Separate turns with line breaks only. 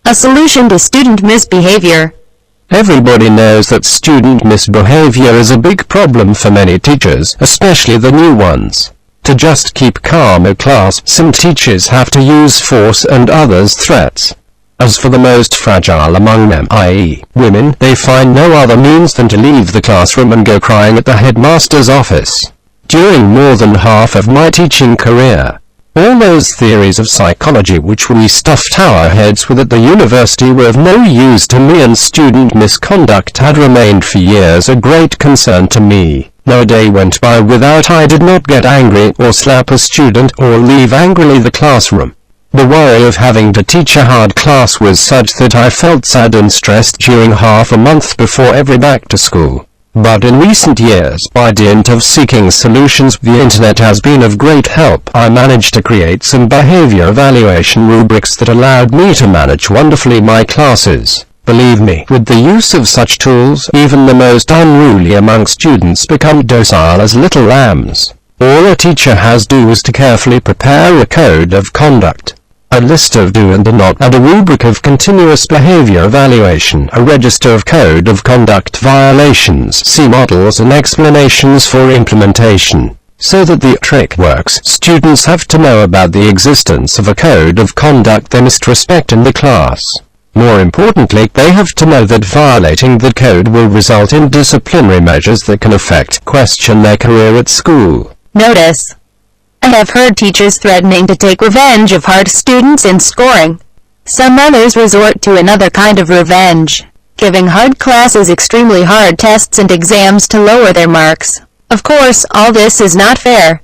A solution to student misbehavior.
Everybody knows that student misbehavior is a big problem for many teachers, especially the new ones. To just keep calm in class, some teachers have to use force and others threats. As for the most fragile among them, i.e., women, they find no other means than to leave the classroom and go crying at the headmaster's office. During more than half of my teaching career, all those theories of psychology which we stuffed our heads with at the university were of no use to me, and student misconduct had remained for years a great concern to me. No day went by without I did not get angry or slap a student or leave angrily the classroom. The worry of having to teach a hard class was such that I felt sad and stressed during half a month before every back to school. But in recent years, by dint of seeking solutions, the internet has been of great help. I managed to create some behavior evaluation rubrics that allowed me to manage wonderfully my classes. Believe me, with the use of such tools, even the most unruly among students become docile as little lambs. All a teacher has to do is to carefully prepare a code of conduct, a list of do and do not, and a rubric of continuous behavior evaluation, a register of code of conduct violations, see models and explanations for implementation. So that the trick works, students have to know about the existence of a code of conduct they must respect in the class. More importantly, they have to know that violating the code will result in disciplinary measures that can question their career at school.
Notice: I have heard teachers threatening to take revenge of hard students in scoring. Some others resort to another kind of revenge, giving hard classes extremely hard tests and exams to lower their marks. Of course, all this is not fair.